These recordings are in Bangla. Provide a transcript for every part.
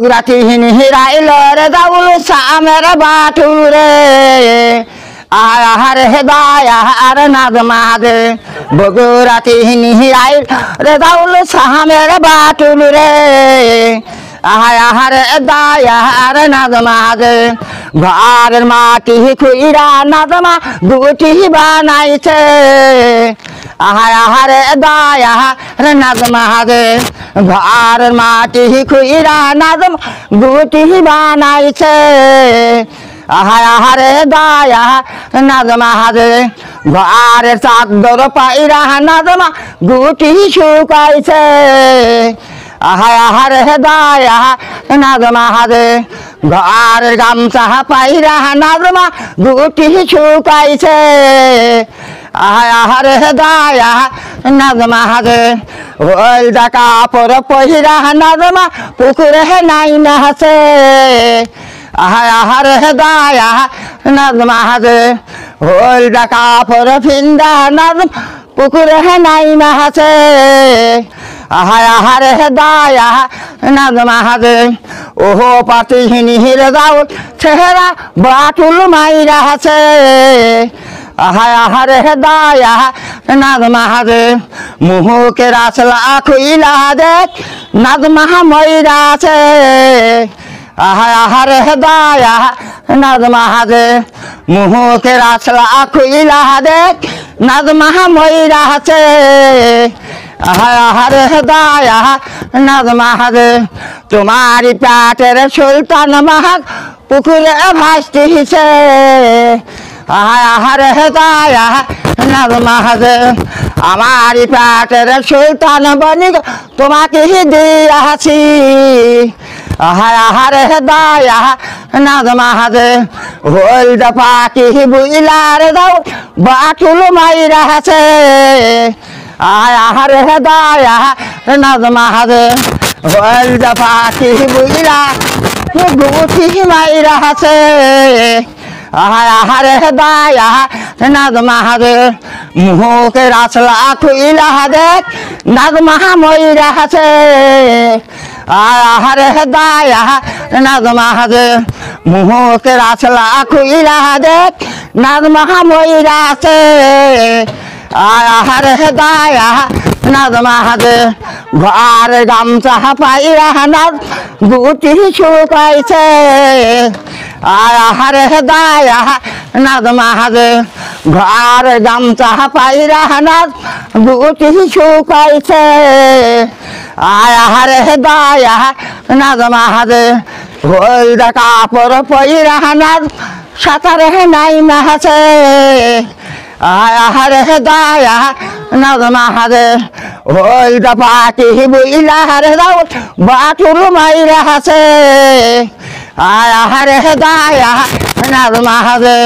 রাতিহীন হিরাইল রে দাউল সামের বাটুরে আহার হেদায়া আর নাজমাদে বগুরাতিহীন হিরাইল রে দাউল সামের বাটুরে আহার হেদায়া আর নাজমাদে ঘরের মাটি খুইরা নাজমা গুটি বানাইছে আহার হেদায়া আর নাজমাদে ঘরের মাটি খুইরা নাজম গুটি বানাইছে আহার হেদায়া নাজমাদে ঘরের চাদর পাইরা নাজমা গুটি শুকাইছে আহার হেদায়া নাজমাদে ঘরের গামছা পাইরা নাজমা গুটি শুকাইছে আহার হেদায়া নাজমাদে ওই কাপড় পহিরা নাজমা পুকুরে নাই নাচে আহার হেদায়া নাজমাদে ওই কাপড় ফিন্দা নাজম পুকুরে নাই নাচে আহার হেদায়া নাজমাদে ওহো পাতিহীন হিরে দাউল চেহারা বাটুল মাইরা আছে আহার হেদায়া নাজমাদে মুহুকে রাসলা খুইলা দেখ নাজমা ময়রা আছে আহার হেদায়া নাজমাদে মুহুকে রাসলা খুইলা দেখ নাজমা ময়রা আছে আহার হেদায়া নাজমাদে তোমারি পেটের সুলতান মাহাক পুকুরে ভাসতিছে আহার হেদায়া নাজমাদে আমারি পেটের সুলতান বনি তোমাকে দিয়াছি আহার হেদায়া নাজমাদে হলদ পাখি বুইলার দাও বাটুল মাইরা আছে আহার হেদায়া নাজমাদে হলদ পাখি বুইলা গুটি মাইরা আছে আহার হেদায়া নাজমাদে মুহুকে রাসলা খুইলা দেখ নাজমা ময়রা আছে আহার হেদায়া নাজমাদে মুহুকে রাসলা খুইলা দেখ নাজমা ময়রা আছে আহার হেদায়া নাজমাদে ঘর গামছা পাইরা নাজ গুটি শুকাইছে আহার হেদায়া নাজমাদে ঘর গামছা পাইরা নাজ গুটি শুকাইছে আহার হেদায়া নাজমাদে হলদ কাপড় পইরা নাজ সাঁতারে নাই নাচে আহার হেদায়া নাজমাদে হলদ পাখি বুইলার দাও বাটুল মাইরা আছে আহার হেদায়া নাজমাদে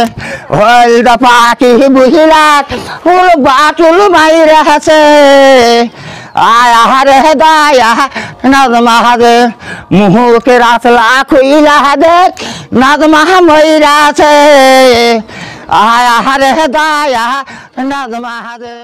হলদ পাখি বুইলার বাটুল মাইরা আছে আহার হেদায়া নাজমাদে মুহুকে রাসলা খুইলা দেখ নাজমা ময়রা আছে আহার হেদায়া নাজমাদে।